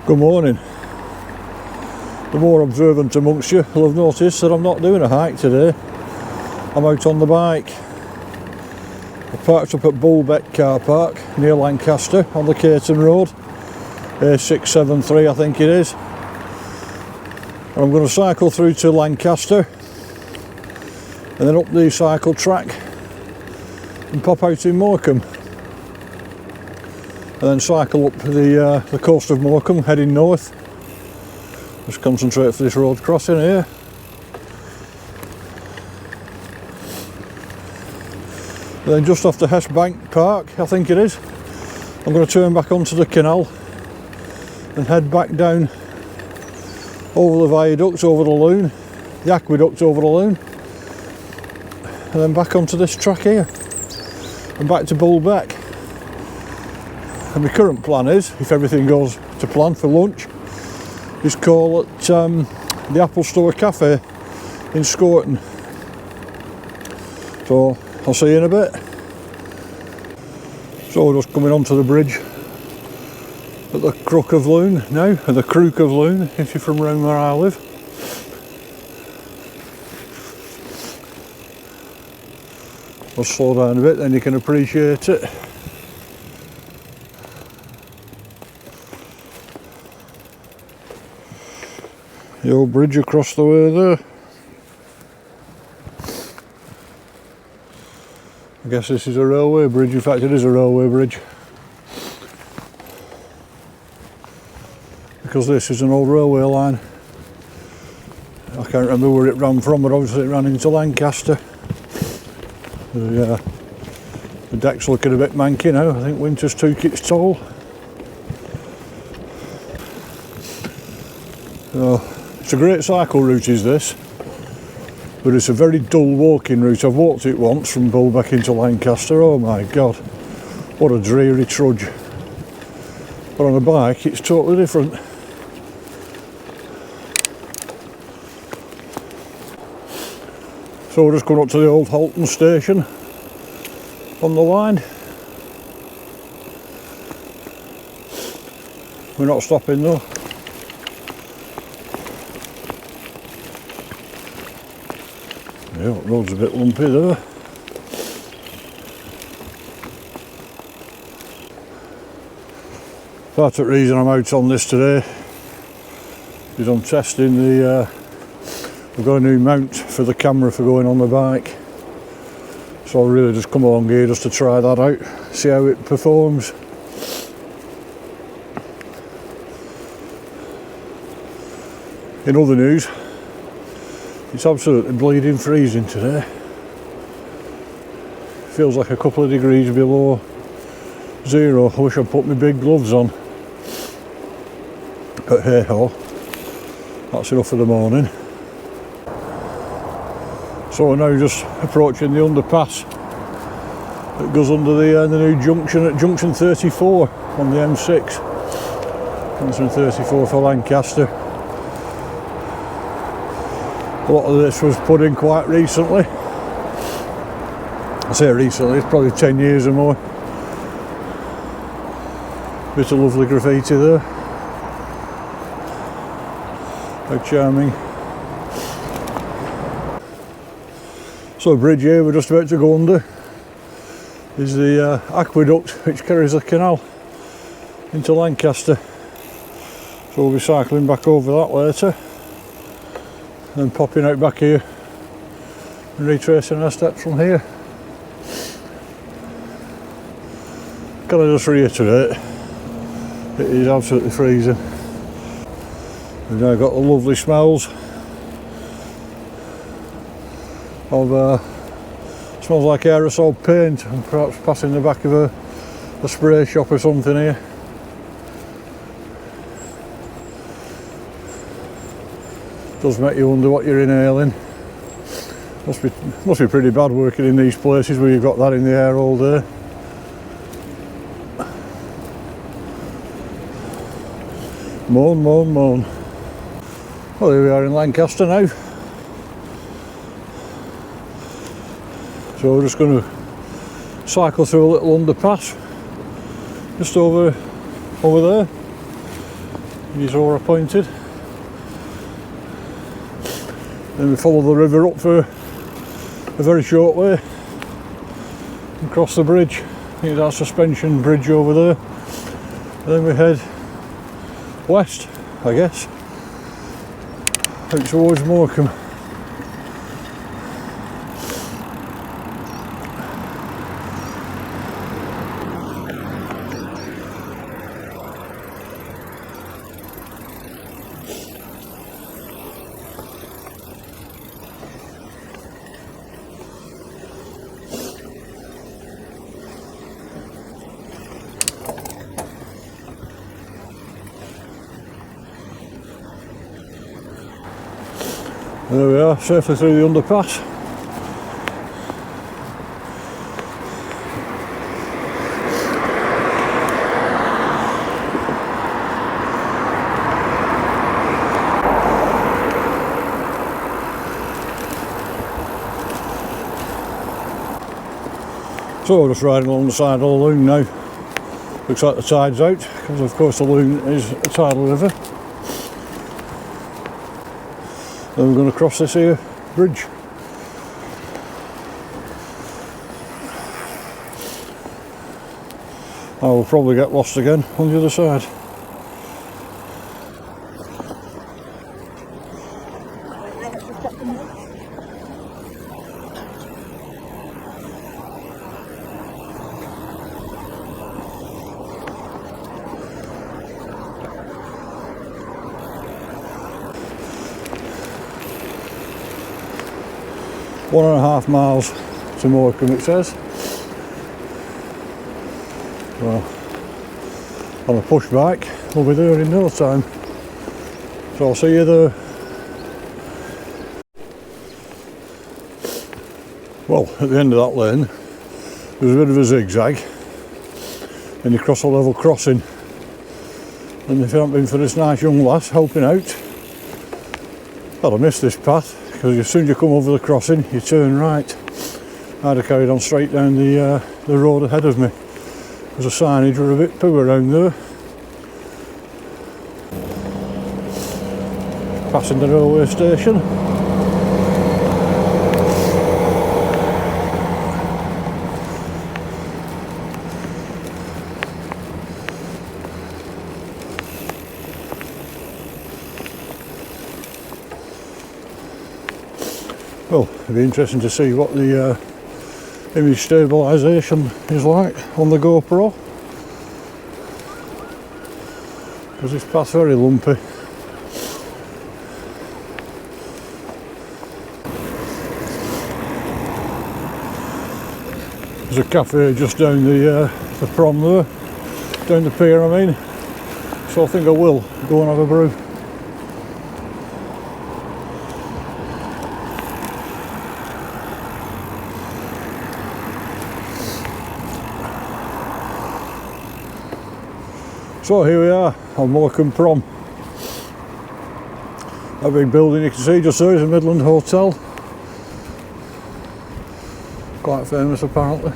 Good morning. The more observant amongst you will have noticed that I'm not doing a hike today. I'm out on the bike. I parked up at Beck car park near Lancaster on the Caton road, A673 I think it is. And I'm going to cycle through to Lancaster and then up the cycle track and pop out in Morecambe. And then cycle up the coast of Morecambe, heading north. Just concentrate for this road crossing here. And then just off the Hess Bank Park, I think it is, I'm going to turn back onto the canal and head back down over the viaduct, over the Lune, the aqueduct over the Lune, and then back onto this track here and back to Beck. And my current plan is, if everything goes to plan for lunch, is call at the Apple Store Cafe in Caton. So I'll see you in a bit. So we're just coming onto the bridge at the Crook of Lune now, or the Crook of Lune if you're from around where I live. I'll slow down a bit, then you can appreciate it. The old bridge across the way there. I guess this is a railway bridge, in fact it is a railway bridge. Because this is an old railway line. I can't remember where it ran from, but obviously it ran into Lancaster. The deck's looking a bit manky now, I think winter's took its toll. So, it's a great cycle route is this, but it's a very dull walking route. I've walked it once from Beck into Lancaster, oh my god, what a dreary trudge. But on a bike it's totally different. So we're just going up to the old Halton station on the line. We're not stopping though. Yeah, the road's a bit lumpy there. Part of the reason I'm out on this today is I'm testing I've got a new mount for the camera for going on the bike. So I'll really just come along here just to try that out, see how it performs. In other news, it's absolutely bleeding freezing today. Feels like a couple of degrees below zero. I wish I'd put my big gloves on. But hey ho, that's enough for the morning. So we're now just approaching the underpass that goes under the new junction at junction 34 on the M6. Junction 34 for Lancaster. A lot of this was put in quite recently. I say recently, it's probably 10 years or more. Bit of lovely graffiti there. How charming. So the bridge here we're just about to go under is the aqueduct which carries the canal into Lancaster. So we'll be cycling back over that later. And popping out back here and retracing our steps from here. Can I just reiterate, it is absolutely freezing. We've now got the lovely smells of smells like aerosol paint, and perhaps passing the back of a spray shop or something here. Does make you wonder what you're inhaling. Must be pretty bad working in these places where you've got that in the air all day. Moan, moan, moan. Well, here we are in Lancaster now. So we're just going to cycle through a little underpass just over there. He's all appointed. Then we follow the river up for a very short way and cross the bridge. I think that's a suspension bridge over there. And then we head west, I guess, out towards Morecambe. There we are, safely through the underpass. So we're just riding along the side of the Lune now. Looks like the tide's out, because of course the Lune is a tidal river. Then we're going to cross this here bridge. I will probably get lost again on the other side. One and a half miles to Morecambe, it says. Well, on a push bike, we'll be there in no time. So I'll see you there. Well, at the end of that lane, there's a bit of a zigzag, and you cross a level crossing. And if it hadn't been for this nice young lass helping out, I'd have missed this path. Because as soon as you come over the crossing, you turn right. I'd have carried on straight down the road ahead of me. Because the signage were a bit poo around there. Passing the railway station. Well, it'd be interesting to see what the image stabilisation is like on the GoPro, because this path's very lumpy. There's a cafe just down the prom there, down the pier I mean, so I think I will go and have a brew. So here we are on Morecambe Prom. That big building you can see just there is a Midland Hotel. Quite famous apparently.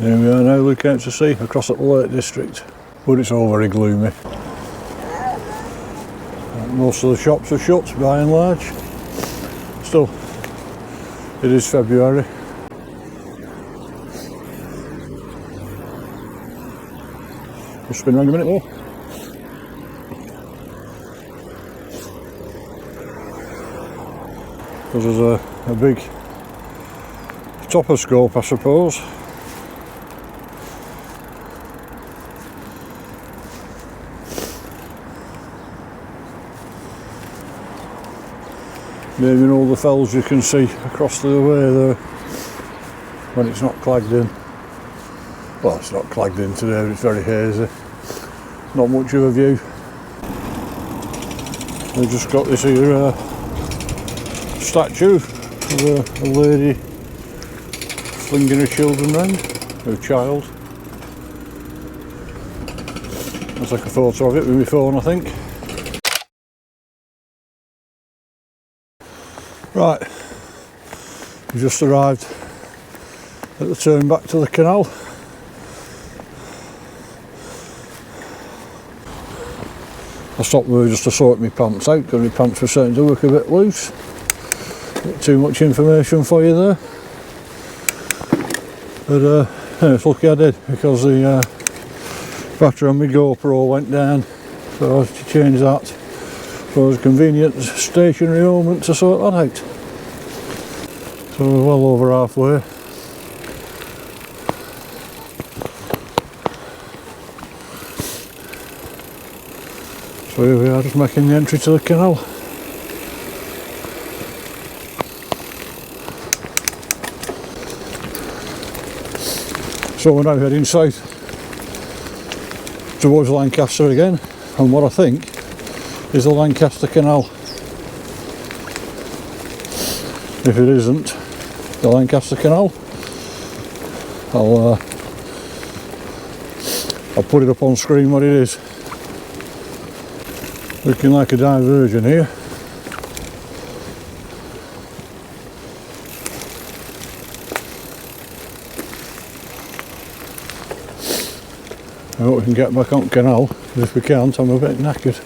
Here we are now looking out to sea across at the Lake District, but it's all very gloomy. Most of the shops are shut by and large. Still, it is February. Just spin around a minute more. Because there's a big topper-scope, I suppose. Naming all the fells you can see across the way there when it's not clagged in. Well, it's not clagged in today, it's very hazy. Not much of a view. We've just got this here statue of a lady flinging her children round, her child. I'll take a photo of it with my phone, I think. Right, we just arrived at the turn back to the canal. I stopped there just to sort my pants out because my pants were starting to look a bit loose. Bit too much information for you there. But it's lucky I did, because the battery on my GoPro went down, so I had to change that. So it was a convenient stationary moment to sort that out. So we're well over halfway. So here we are, just making the entry to the canal. So we're now heading south towards Lancaster again, and what I think is the Lancaster Canal. If it isn't the Lancaster Canal, I'll put it up on screen what it is. Looking like a diversion here. I hope we can get back on canal, but if we can't, I'm a bit knackered.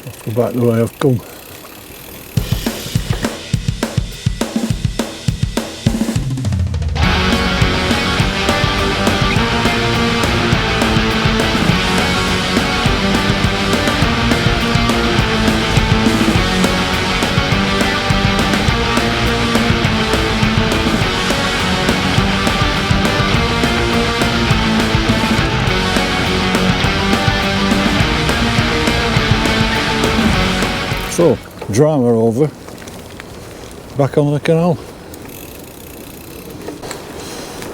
I'll go back the way I've come. So, drama over, back on the canal.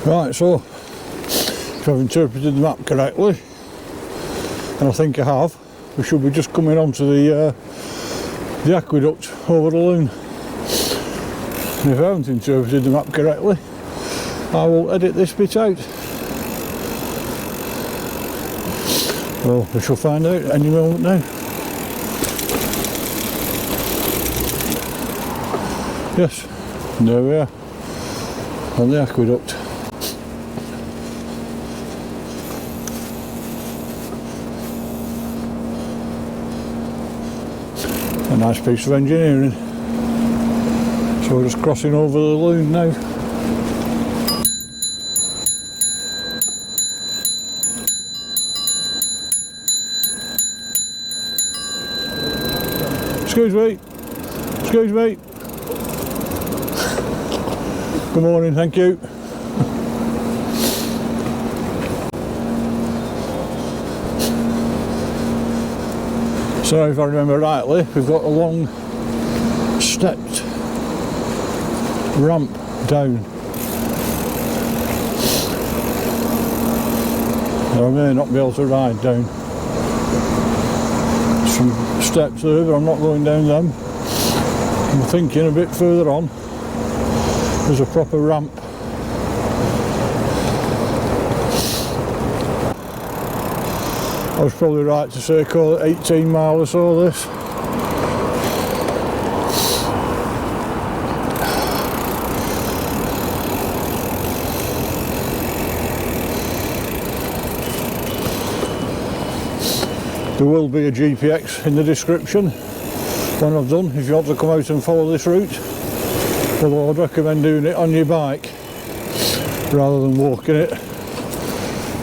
Right, so, if I've interpreted the map correctly, and I think I have, we should be just coming onto the aqueduct over the Lune. And if I haven't interpreted the map correctly, I will edit this bit out. Well, we shall find out any moment now. Yes, there we are, on the aqueduct. A nice piece of engineering. So we're just crossing over the Lune now. Excuse me, excuse me. Good morning, thank you. So if I remember rightly, we've got a long stepped ramp down. I may not be able to ride down. Some steps there, but I'm not going down them. I'm thinking a bit further on there's a proper ramp. I was probably right to say call it 18 mile or so this. There will be a GPX in the description when I've done, if you want to come out and follow this route. Although I'd recommend doing it on your bike rather than walking it,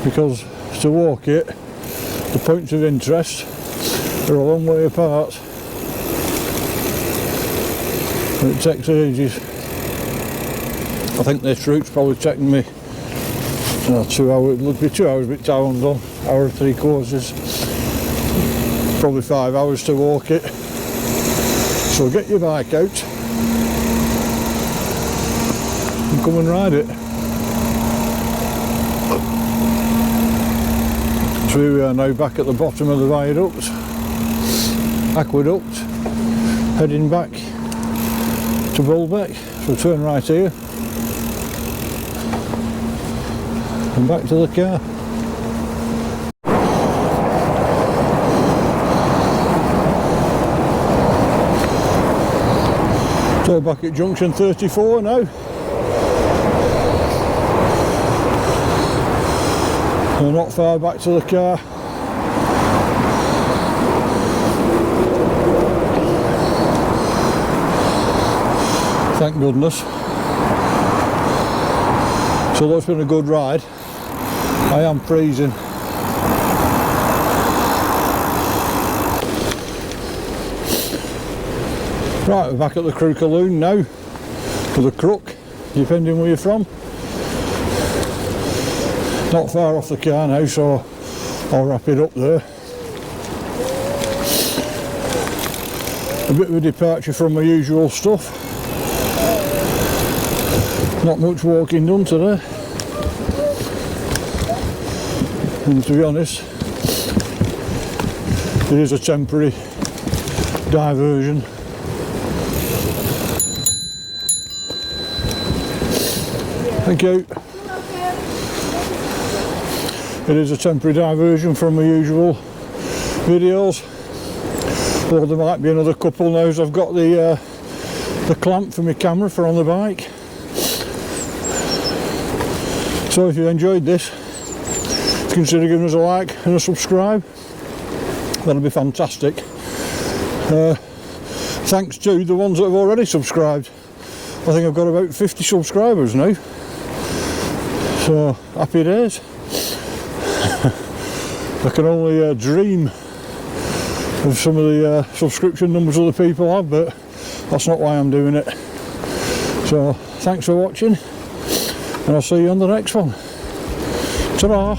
because to walk it, the points of interest are a long way apart and it takes ages. I think this route's probably taken me 2 hours, it would be 2 hours bit time done, hour and 3/4, probably 5 hours to walk it. So get your bike out and come and ride it. So here we are now back at the bottom of the viaduct, aqueduct, heading back to Beck. So turn right here and back to the car. So back at junction 34 now. We're not far back to the car. Thank goodness. So that's been a good ride. I am freezing. Right, we're back at the Crook of Lune now, or the Crook, depending where you're from. Not far off the car now, so I'll wrap it up there. A bit of a departure from my usual stuff. Not much walking done today. And to be honest, it is a temporary diversion. Thank you. It is a temporary diversion from my usual videos. Although there might be another couple now as I've got the clamp for my camera for on the bike. So if you enjoyed this, consider giving us a like and a subscribe. That'll be fantastic. Thanks to the ones that have already subscribed. I think I've got about 50 subscribers now. So happy days. I can only dream of some of the subscription numbers other people have, but that's not why I'm doing it. So thanks for watching, and I'll see you on the next one. Ta-ra!